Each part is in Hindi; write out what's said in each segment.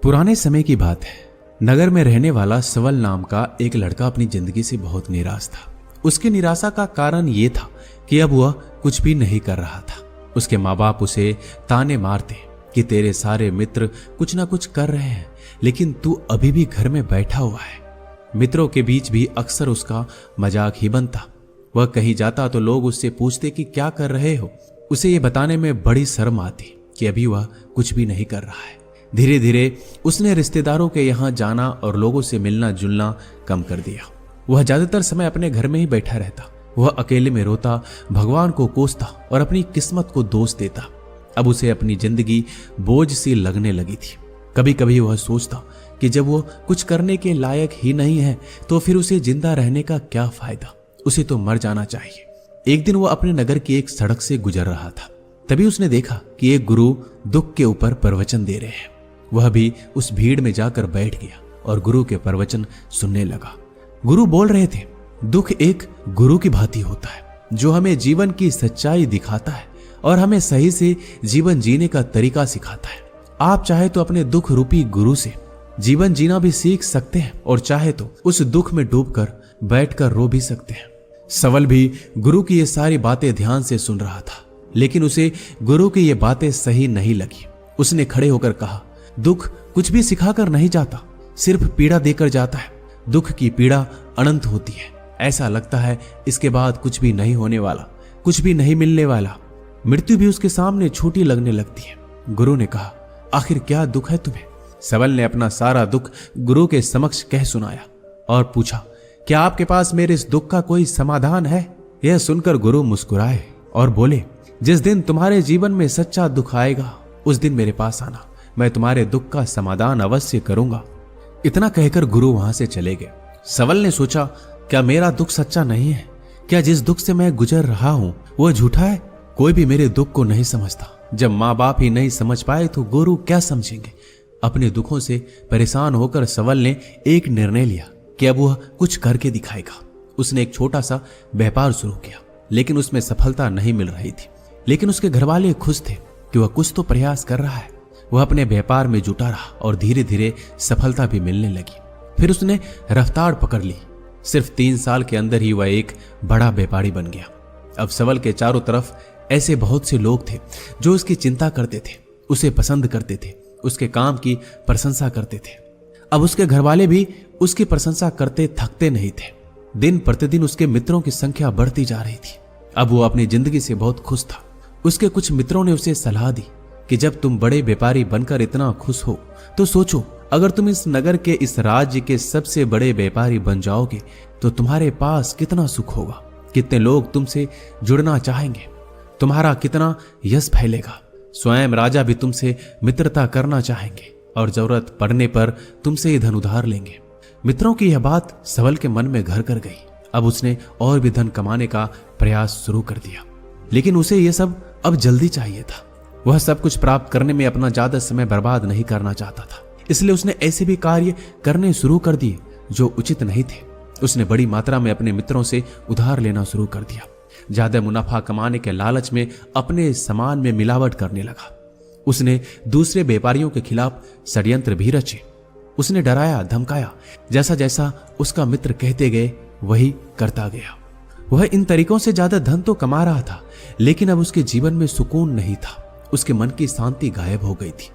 पुराने समय की बात है। नगर में रहने वाला सवल नाम का एक लड़का अपनी जिंदगी से बहुत निराश था। उसकी निराशा का कारण यह था कि अब वह कुछ भी नहीं कर रहा था। उसके माँ बाप उसे ताने मारते कि तेरे सारे मित्र कुछ ना कुछ कर रहे हैं, लेकिन तू अभी भी घर में बैठा हुआ है। मित्रों के बीच भी अक्सर उसका मजाक ही बनता। वह कहीं जाता तो लोग उससे पूछते कि क्या कर रहे हो। उसे ये बताने में बड़ी शर्म आती कि अभी वह कुछ भी नहीं कर रहा है। धीरे धीरे उसने रिश्तेदारों के यहाँ जाना और लोगों से मिलना जुलना कम कर दिया। वह ज्यादातर समय अपने घर में ही बैठा रहता। वह अकेले में रोता, भगवान को कोसता और अपनी किस्मत को दोष देता। अब उसे अपनी जिंदगी बोझ सी लगने लगी थी। कभी कभी वह सोचता कि जब वह कुछ करने के लायक ही नहीं है तो फिर उसे जिंदा रहने का क्या फायदा, उसे तो मर जाना चाहिए। एक दिन वह अपने नगर की एक सड़क से गुजर रहा था। तभी उसने देखा कि एक गुरु दुख के ऊपर प्रवचन दे रहे हैं। वह भी उस भीड़ में जाकर बैठ गया और गुरु के प्रवचन सुनने लगा। गुरु बोल रहे थे, दुख एक गुरु की भांति होता है जो हमें जीवन की सच्चाई दिखाता है और हमें सही से जीवन जीने का तरीका सिखाता है। आप चाहे तो अपने दुख रूपी गुरु से जीवन जीना भी सीख सकते हैं और चाहे तो उस दुख में डूबकर बैठकर रो भी सकते हैं। सवल भी गुरु की ये सारी बातें ध्यान से सुन रहा था, लेकिन उसे गुरु की ये बातें सही नहीं लगी। उसने खड़े होकर कहा, दुख कुछ भी सिखाकर नहीं जाता, सिर्फ पीड़ा देकर जाता है। दुख की पीड़ा अनंत होती है। ऐसा लगता है इसके बाद कुछ भी नहीं होने वाला, कुछ भी नहीं मिलने वाला। मृत्यु भी उसके सामने छोटी लगने लगती है। गुरु ने कहा, आखिर क्या दुख है तुम्हें? सवल ने अपना सारा दुख गुरु के समक्ष कह सुनाया और पूछा, क्या आपके पास मेरे इस दुख का कोई समाधान है? यह सुनकर गुरु मुस्कुराए और बोले, जिस दिन तुम्हारे जीवन में सच्चा दुख आएगा उस दिन मेरे पास आना, मैं तुम्हारे दुख का समाधान अवश्य करूंगा। इतना कहकर गुरु वहां से चले गए। सवल ने सोचा, क्या मेरा दुख सच्चा नहीं है? क्या जिस दुख से मैं गुजर रहा हूं वह झूठा है? कोई भी मेरे दुख को नहीं समझता। जब माँ बाप ही नहीं समझ पाए तो गुरु क्या समझेंगे? अपने दुखों से परेशान होकर सवल ने एक निर्णय लिया कि अब वह कुछ करके दिखाएगा। उसने एक छोटा सा व्यापार शुरू किया, लेकिन उसमें सफलता नहीं मिल रही थी। लेकिन उसके घरवाले खुश थे कि वह कुछ तो प्रयास कर रहा है। वह अपने व्यापार में जुटा रहा और धीरे धीरे सफलता भी मिलने लगी। फिर उसने रफ्तार पकड़ ली। सिर्फ 3 साल के अंदर ही वह एक बड़ा व्यापारी बन गया। अब सवल के चारों तरफ ऐसे बहुत से लोग थे जो उसकी चिंता करते थे, उसे पसंद करते थे, उसके काम की प्रशंसा करते थे। अब उसके घरवाले भी उसकी प्रशंसा करते थकते नहीं थे। दिन प्रतिदिन उसके मित्रों की संख्या बढ़ती जा रही थी। अब वो अपनी जिंदगी से बहुत खुश था। उसके कुछ मित्रों ने उसे सलाह दी कि जब तुम बड़े व्यापारी बनकर इतना खुश हो तो सोचो, अगर तुम इस नगर के, इस राज्य के सबसे बड़े व्यापारी बन जाओगे तो तुम्हारे पास कितना सुख होगा, कितने लोग तुमसे जुड़ना चाहेंगे, तुम्हारा कितना यश फैलेगा। स्वयं राजा भी तुमसे मित्रता करना चाहेंगे और जरूरत पड़ने पर तुमसे ही धन उधार लेंगे। मित्रों की यह बात सवल के मन में घर कर गई। अब उसने और भी धन कमाने का प्रयास शुरू कर दिया, लेकिन उसे यह सब अब जल्दी चाहिए था। वह सब कुछ प्राप्त करने में अपना ज्यादा समय बर्बाद नहीं करना चाहता था। इसलिए उसने ऐसे भी कार्य करने शुरू कर दिए जो उचित नहीं थे। उसने बड़ी मात्रा में अपने मित्रों से उधार लेना शुरू कर दिया। ज्यादा मुनाफा कमाने के लालच में अपने सामान में मिलावट करने लगा। उसने दूसरे व्यापारियों के खिलाफ षड्यंत्र भी रचे। उसने डराया, धमकाया। जैसा जैसा उसका मित्र कहते गए वही करता गया। वह इन तरीकों से ज्यादा धन तो कमा रहा था, लेकिन अब उसके जीवन में सुकून नहीं था। उसके मन की शांति गायब हो गई थी।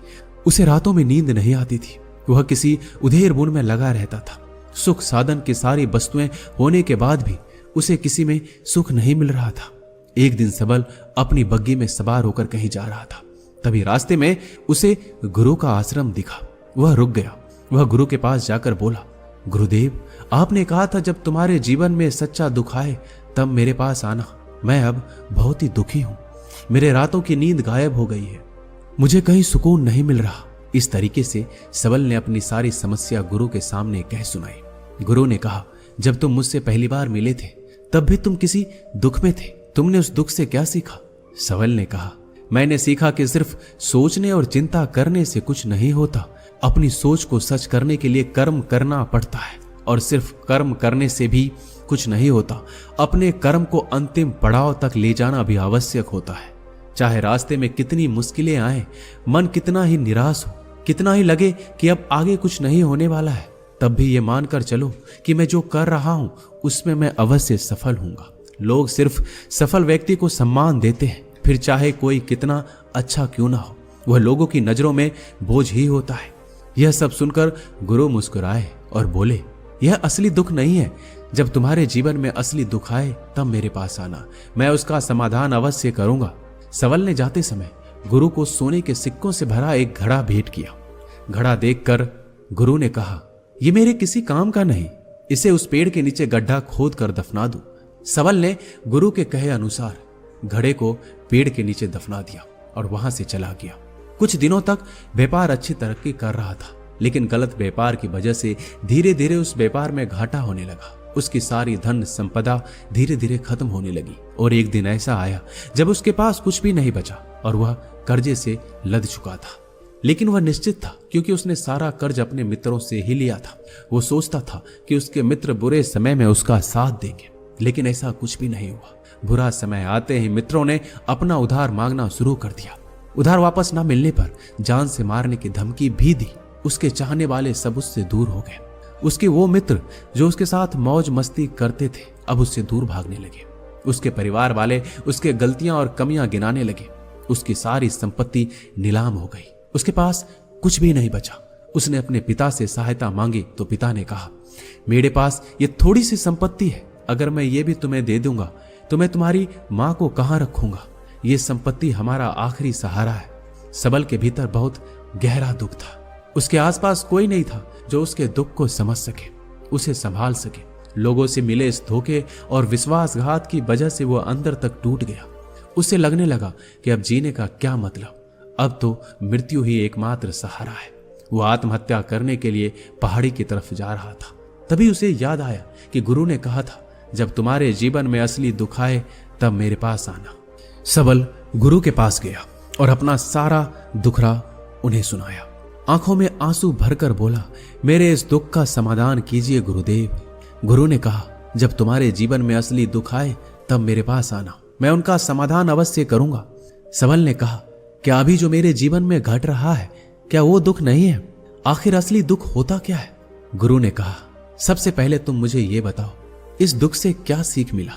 उसे रातों में नींद नहीं आती थी। वह किसी उधेड़ बुन में लगा रहता था। सुख साधन की सारी वस्तुएं होने के बाद भी उसे किसी में सुख नहीं मिल रहा था। एक दिन सबल अपनी बग्गी में सवार होकर कहीं जा रहा था। तभी रास्ते में उसे गुरु का आश्रम दिखा। वह रुक गया। वह गुरु के पास जाकर बोला, गुरुदेव, आपने कहा था जब तुम्हारे जीवन में सच्चा दुख आए तब मेरे पास आना। मैं अब बहुत ही दुखी हूं। मेरे रातों की नींद गायब हो गई है। मुझे कहीं सुकून नहीं मिल रहा। इस तरीके से सबल ने अपनी सारी समस्या गुरु के सामने कह सुनाई। गुरु ने कहा, जब तुम मुझसे पहली बार मिले थे तब भी तुम किसी दुख में थे। तुमने उस दुख से क्या सीखा? सबल ने कहा, मैंने सीखा कि सिर्फ सोचने और चिंता करने से कुछ नहीं होता। अपनी सोच को सच करने के लिए कर्म करना पड़ता है और सिर्फ कर्म करने से भी कुछ नहीं होता। अपने कर्म को अंतिम पड़ाव तक ले जाना भी आवश्यक होता है। चाहे रास्ते में कितनी मुश्किलें आए, मन कितना ही निराश हो, कितना ही लगे कि अब आगे कुछ नहीं होने वाला है, तब भी ये मानकर चलो कि मैं जो कर रहा हूं उसमें मैं अवश्य सफल हूंगा। लोग सिर्फ सफल व्यक्ति को सम्मान देते हैं, फिर चाहे कोई कितना अच्छा क्यों ना हो, वह लोगों की नजरों में बोझ ही होता है। यह सब सुनकर गुरु मुस्कुराए और बोले, यह असली दुख नहीं है। जब तुम्हारे जीवन में असली दुख आए तब मेरे पास आना, मैं उसका समाधान अवश्य करूंगा। सवल ने जाते समय गुरु को सोने के सिक्कों से भरा एक घड़ा भेंट किया। घड़ा देखकर गुरु ने कहा, यह मेरे किसी काम का नहीं, इसे उस पेड़ के नीचे गड्ढा खोद कर दफना दो। सवल ने गुरु के कहे अनुसार घड़े को पेड़ के नीचे दफना दिया और वहां से चला गया। कुछ दिनों तक व्यापार अच्छी तरक्की कर रहा था, लेकिन गलत व्यापार की वजह से धीरे धीरे उस व्यापार में घाटा होने लगा। उसकी सारी धन संपदा धीरे धीरे खत्म होने लगी और एक दिन ऐसा आया जब उसके पास कुछ भी नहीं बचा और वह कर्जे से लद चुका था। लेकिन वह निश्चित था, क्योंकि उसने सारा कर्ज अपने मित्रों से ही लिया था। वो सोचता था कि उसके मित्र बुरे समय में उसका साथ देंगे, लेकिन ऐसा कुछ भी नहीं हुआ। बुरा समय आते ही मित्रों ने अपना उधार मांगना शुरू कर दिया। उधार वापस न मिलने पर जान से मारने की धमकी भी दी। उसके चाहने वाले सब उससे दूर हो गए। उसके वो मित्र जो उसके साथ मौज मस्ती करते थे अब उससे दूर भागने लगे। उसके परिवार वाले उसके गलतियां और कमियां गिनाने लगे। उसकी सारी संपत्ति नीलाम हो गई, उसके पास कुछ भी नहीं बचा। उसने अपने पिता से सहायता मांगी तो पिता ने कहा, मेरे पास ये थोड़ी सी संपत्ति है, अगर मैं ये भी तुम्हें दे दूंगा तो मैं तुम्हारी मां को कहां रखूंगा। ये संपत्ति हमारा आखिरी सहारा है। सबल के भीतर बहुत गहरा दुख था। उसके आसपास कोई नहीं था जो उसके दुख को समझ सके, उसे संभाल सके। लोगों से मिले इस धोखे और विश्वासघात की वजह से वो अंदर तक टूट गया। उसे लगने लगा कि अब जीने का क्या मतलब, अब तो मृत्यु ही एकमात्र सहारा है। वो आत्महत्या करने के लिए पहाड़ी की तरफ जा रहा था। तभी उसे याद आया कि गुरु ने कहा था, जब तुम्हारे जीवन में असली दुख आए तब मेरे पास आना। सबल गुरु के पास गया और अपना सारा दुखड़ा उन्हें सुनाया। आंखों में आंसू भरकर बोला, मेरे इस दुख का समाधान कीजिए गुरुदेव। गुरु ने कहा, जब तुम्हारे जीवन में असली दुख आए तब मेरे पास आना, मैं उनका समाधान अवश्य करूंगा। सबल ने कहा, क्या अभी जो मेरे जीवन में घट रहा है क्या वो दुख नहीं है? आखिर असली दुख होता क्या है? गुरु ने कहा, सबसे पहले तुम मुझे ये बताओ, इस दुख से क्या सीख मिला?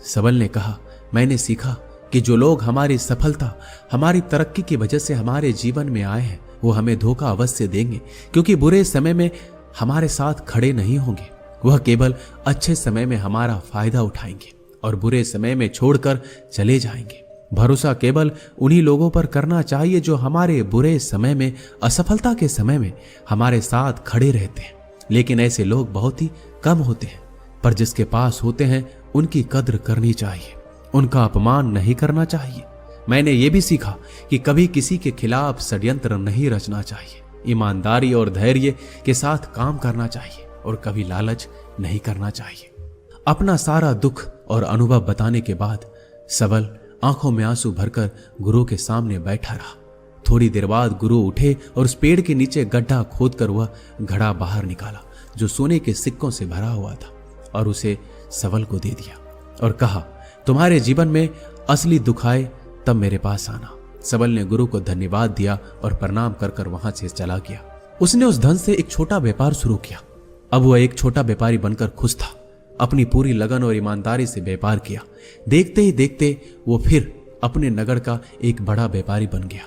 सबल ने कहा, मैंने सीखा कि जो लोग हमारी सफलता, हमारी तरक्की की वजह से हमारे जीवन में आए हैं वो हमें धोखा अवश्य देंगे, क्योंकि बुरे समय में हमारे साथ खड़े नहीं होंगे। वह केवल अच्छे समय में हमारा फायदा उठाएंगे और बुरे समय में छोड़कर चले जाएंगे। भरोसा केवल उन्हीं लोगों पर करना चाहिए जो हमारे बुरे समय में, असफलता के समय में हमारे साथ खड़े रहते हैं। लेकिन ऐसे लोग बहुत ही कम होते हैं, पर जिसके पास होते हैं उनकी कद्र करनी चाहिए, उनका अपमान नहीं करना चाहिए। मैंने ये भी सीखा कि कभी किसी के खिलाफ षड्यंत्र नहीं रचना चाहिए। ईमानदारी और धैर्य के साथ काम करना चाहिए और कभी लालच नहीं करना चाहिए। अपना सारा दुख और अनुभव बताने के बाद सबल आंखों में आंसू भरकर गुरु के सामने बैठा रहा। थोड़ी देर बाद गुरु उठे और उस पेड़ के नीचे गड्ढा खोदकर वह घड़ा बाहर निकाला जो सोने के सिक्कों से भरा हुआ था और उसे सबल को दे दिया और कहा, तुम्हारे जीवन में असली दुख आए तब मेरे पास आना। सबल ने गुरु को धन्यवाद दिया और प्रणाम कर कर वहां से चला गया। उसने उस धन से एक छोटा व्यापार शुरू किया। अब वह एक छोटा व्यापारी बनकर खुश था। अपनी पूरी लगन और ईमानदारी से व्यापार किया। देखते ही देखते वो फिर अपने नगर का एक बड़ा व्यापारी बन गया।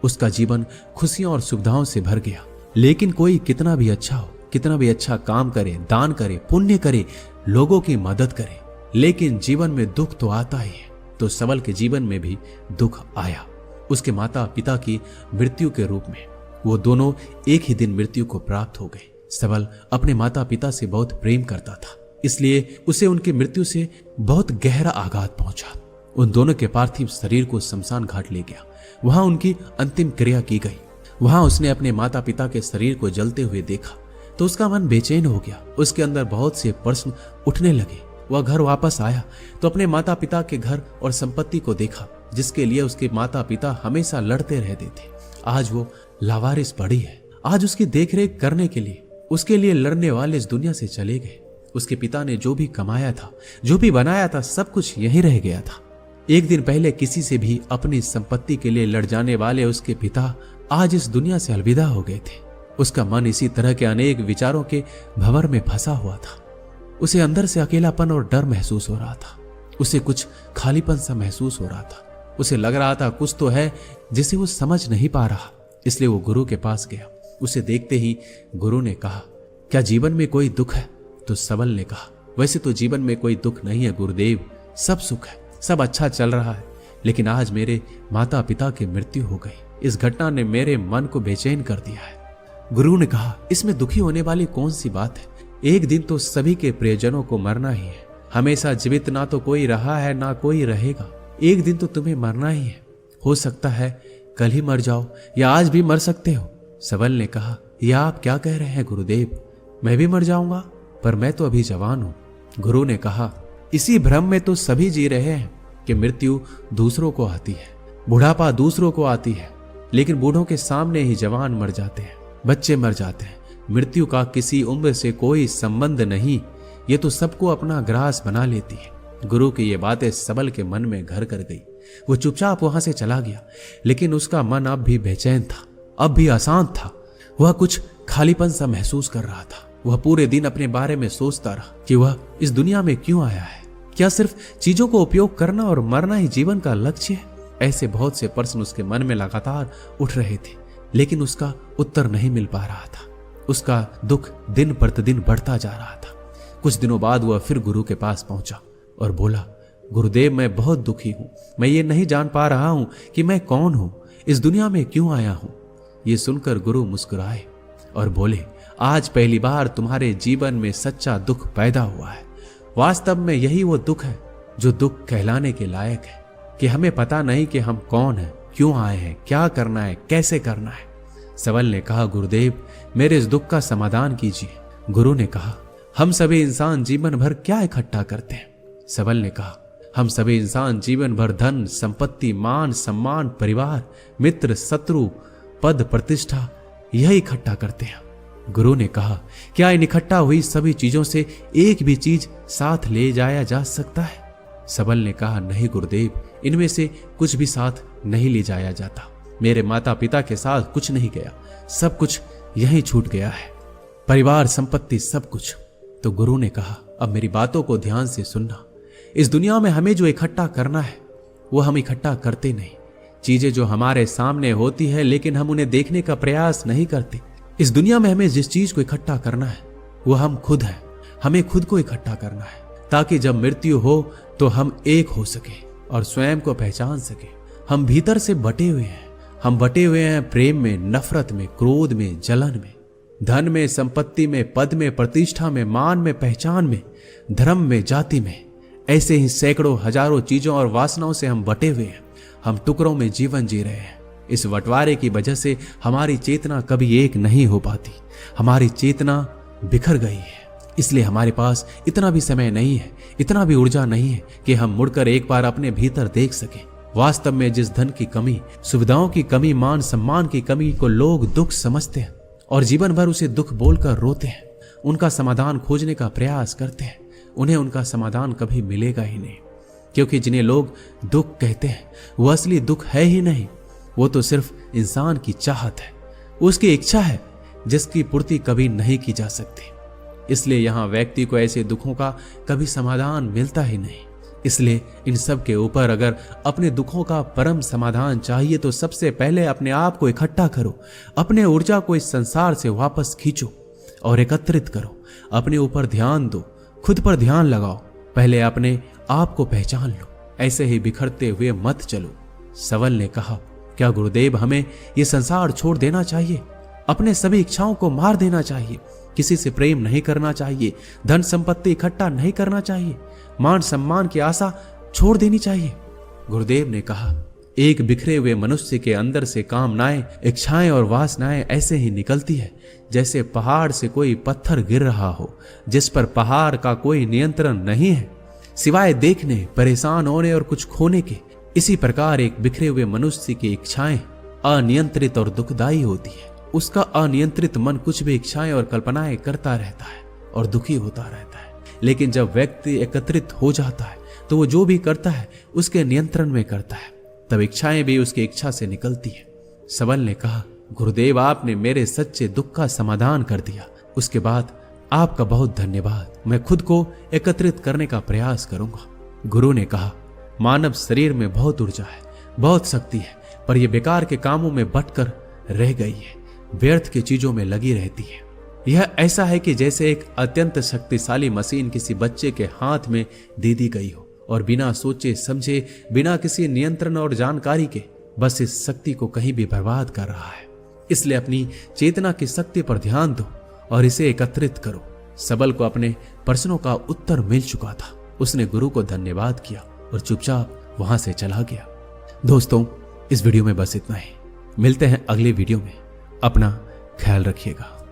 उसका जीवन खुशियों और सुविधाओं से भर गया। लेकिन कोई कितना भी अच्छा हो, कितना भी अच्छा काम करे, दान करे, पुण्य करे, लोगों की मदद करे, लेकिन जीवन में दुख तो आता ही है। तो सबल के जीवन में भी दुख आया। उसके माता पिता की मृत्यु के रूप में। वो दोनों एक ही दिन मृत्यु को प्राप्त हो गए। सबल अपने माता पिता से बहुत प्रेम करता था, इसलिए उसे उनकी मृत्यु से बहुत गहरा आघात पहुंचा। उन दोनों के पार्थिव शरीर को शमशान घाट ले गया। वहां उनकी अंतिम क्रिया की गई। वहां उसने अपने माता पिता के शरीर को जलते हुए देखा तो उसका मन बेचैन हो गया। उसके अंदर बहुत से प्रश्न उठने लगे। वह घर वापस आया तो अपने माता पिता के घर और संपत्ति को देखा जिसके लिए उसके माता पिता हमेशा लड़ते रहते थे। आज वो लावारिस पड़ी है। आज उसकी देखरेख करने के लिए उसके लिए लड़ने वाले इस दुनिया से चले गए। उसके पिता ने जो भी कमाया था, जो भी बनाया था, सब कुछ यहीं रह गया था। एक दिन पहले किसी से भी अपनी संपत्ति के लिए लड़ जाने वाले उसके पिता आज इस दुनिया से अलविदा हो गए थे। उसका मन इसी तरह के अनेक विचारों के भंवर में फंसा हुआ था। उसे अंदर से अकेलापन और डर महसूस हो रहा था। उसे कुछ खालीपन सा महसूस हो रहा था। उसे लग रहा था कुछ तो है जिसे वो समझ नहीं पा रहा। इसलिए वो गुरु के पास गया। उसे देखते ही गुरु ने कहा, क्या जीवन में कोई दुख है? तो सबल ने कहा, वैसे तो जीवन में कोई दुख नहीं है गुरुदेव, सब सुख है, सब अच्छा चल रहा है। लेकिन आज मेरे माता पिता की मृत्यु हो गई। इस घटना ने मेरे मन को बेचैन कर दिया है। गुरु ने कहा, इसमें दुखी होने वाली कौन सी बात है? एक दिन तो सभी के प्रियजनों को मरना ही है। हमेशा जीवित ना तो कोई रहा है ना कोई रहेगा। एक दिन तो तुम्हें मरना ही है। हो सकता है कल ही मर जाओ या आज भी मर सकते हो। सबल ने कहा, यह आप क्या कह रहे हैं गुरुदेव? मैं भी मर जाऊंगा, पर मैं तो अभी जवान हूं। गुरु ने कहा, इसी भ्रम में तो सभी जी रहे हैं कि मृत्यु दूसरों को आती है, बुढ़ापा दूसरों को आती है, लेकिन बूढ़ों के सामने ही जवान मर जाते हैं, बच्चे मर जाते हैं। मृत्यु का किसी उम्र से कोई संबंध नहीं, ये तो सबको अपना ग्रास बना लेती है। गुरु की ये बातें सबल के मन में घर कर गई। वो चुपचाप वहां से चला गया, लेकिन उसका मन अब भी बेचैन था, अब भी अशांत था। वह कुछ खालीपन सा महसूस कर रहा था। वह पूरे दिन अपने बारे में सोचता रहा कि वह इस दुनिया में क्यों आया है। क्या सिर्फ चीजों को उपयोग करना और मरना ही जीवन का लक्ष्य है? ऐसे बहुत से प्रश्न उसके मन में लगातार उठ रहे थे, लेकिन उसका उत्तर नहीं मिल पा रहा था। उसका दुख दिन प्रतिदिन बढ़ता जा रहा था। कुछ दिनों बाद वह फिर गुरु के पास पहुंचा और बोला, गुरुदेव, मैं बहुत दुखी हूं। मैं ये नहीं जान पा रहा हूं कि मैं कौन हूं, इस दुनिया में क्यों आया हूं। ये सुनकर गुरु मुस्कुराए और बोले, आज पहली बार तुम्हारे जीवन में सच्चा दुख पैदा हुआ है। वास्तव में यही वो दुख है जो दुख कहलाने के लायक है, कि हमें पता नहीं कि हम कौन हैं, क्यों आए हैं, क्या करना है, कैसे करना है। सबल ने कहा, गुरुदेव, मेरे इस दुख का समाधान कीजिए। गुरु ने कहा, हम सभी इंसान जीवन भर क्या इकट्ठा करते हैं? सबल ने कहा, हम सभी इंसान जीवन भर धन, संपत्ति, मान, सम्मान, परिवार, मित्र, शत्रु, पद, प्रतिष्ठा, यही इकट्ठा करते हैं। गुरु ने कहा, क्या इन इकट्ठा हुई सभी चीजों से एक भी चीज साथ ले जाया जा सकता है? सबल ने कहा, नहीं गुरुदेव, इनमें से कुछ भी साथ नहीं ले जाया जाता। मेरे माता पिता के साथ कुछ नहीं गया, सब कुछ यहीं छूट गया है, परिवार, संपत्ति, सब कुछ। तो गुरु ने कहा, अब मेरी बातों को ध्यान से सुनना। इस दुनिया में हमें जो इकट्ठा करना है वो हम इकट्ठा करते नहीं। चीजें जो हमारे सामने होती है लेकिन हम उन्हें देखने का प्रयास नहीं करते। इस दुनिया में हमें जिस चीज को इकट्ठा करना है वो हम खुद हैं। हमें खुद को इकट्ठा करना है ताकि जब मृत्यु हो तो हम एक हो सके और स्वयं को पहचान सके। हम भीतर से बटे हुए हैं। हम बटे हुए हैं प्रेम में, नफरत में, क्रोध में, जलन में, धन में, संपत्ति में, पद में, प्रतिष्ठा में, मान में, पहचान में, धर्म में, जाति में। ऐसे ही सैकड़ों हजारों चीजों और वासनाओं से हम बटे हुए हैं। हम टुकड़ों में जीवन जी रहे हैं। इस बंटवारे की वजह से हमारी चेतना कभी एक नहीं हो पाती। हमारी चेतना बिखर गई है। इसलिए हमारे पास इतना भी समय नहीं है, इतना भी ऊर्जा नहीं है कि हम मुड़कर एक बार अपने भीतर देख सकें। वास्तव में जिस धन की कमी, सुविधाओं की कमी, मान सम्मान की कमी को लोग दुख समझते हैं और जीवन भर उसे दुख बोलकर रोते हैं, उनका समाधान खोजने का प्रयास करते हैं, उन्हें उनका समाधान कभी मिलेगा ही नहीं। क्योंकि जिन्हें लोग दुख कहते हैं वो असली दुख है ही नहीं। वो तो सिर्फ इंसान की चाहत है, उसकी इच्छा है जिसकी पूर्ति कभी नहीं की जा सकती। इसलिए यहां व्यक्ति को ऐसे दुखों का कभी समाधान मिलता ही नहीं। इसलिए इन सब के ऊपर अगर अपने दुखों का परम समाधान चाहिए तो सबसे पहले अपने आप को इकट्ठा करो। अपने ऊर्जा को इस संसार से वापस खींचो और एकत्रित करो। अपने ऊपर ध्यान दो, खुद पर ध्यान लगाओ। पहले अपने आप को पहचान लो, ऐसे ही बिखरते हुए मत चलो। सबल ने कहा, क्या गुरुदेव, हमें ये संसार छोड़ देना चाहिए? अपने सभी इच्छाओं को मार देना चाहिए? किसी से प्रेम नहीं करना चाहिए? धन संपत्ति इकट्ठा नहीं करना चाहिए? मान सम्मान की आशा छोड़ देनी चाहिए? गुरुदेव ने कहा, एक बिखरे हुए मनुष्य के अंदर से कामनाएं, इच्छाएं और वासनाएं ऐसे ही निकलती है जैसे पहाड़ से कोई पत्थर गिर रहा हो, जिस पर पहाड़ का कोई नियंत्रण नहीं है सिवाय देखने, परेशान होने और कुछ खोने के। इसी प्रकार एक बिखरे हुए मनुष्य की इच्छाएं अनियंत्रित और दुखदायी होती है। उसका अनियंत्रित मन कुछ भी इच्छाएं और कल्पनाएं करता रहता है और दुखी होता रहता है। लेकिन जब व्यक्ति एकत्रित हो जाता है तो वो जो भी करता है उसके नियंत्रण में करता है, तब इच्छाएं भी उसकी इच्छा से निकलती है। सबल ने कहा, गुरुदेव, आपने मेरे सच्चे दुख का समाधान कर दिया। उसके बाद आपका बहुत धन्यवाद। मैं खुद को एकत्रित करने का प्रयास करूंगा। गुरु ने कहा, मानव शरीर में बहुत ऊर्जा है, बहुत शक्ति है, पर यह बेकार के कामों में बटकर रह गई है, व्यर्थ की चीजों में लगी रहती है। यह ऐसा है कि जैसे एक अत्यंत शक्तिशाली मशीन किसी बच्चे के हाथ में दे दी गई हो और बिना सोचे समझे, बिना किसी नियंत्रण और जानकारी के बस इस शक्ति को कहीं भी बर्बाद कर रहा है। इसलिए अपनी चेतना की शक्ति पर ध्यान दो और इसे एकत्रित करो। सबल को अपने प्रश्नों का उत्तर मिल चुका था। उसने गुरु को धन्यवाद किया और चुपचाप वहां से चला गया। दोस्तों, इस वीडियो में बस इतना ही। मिलते हैं अगले वीडियो में। अपना ख्याल रखिएगा।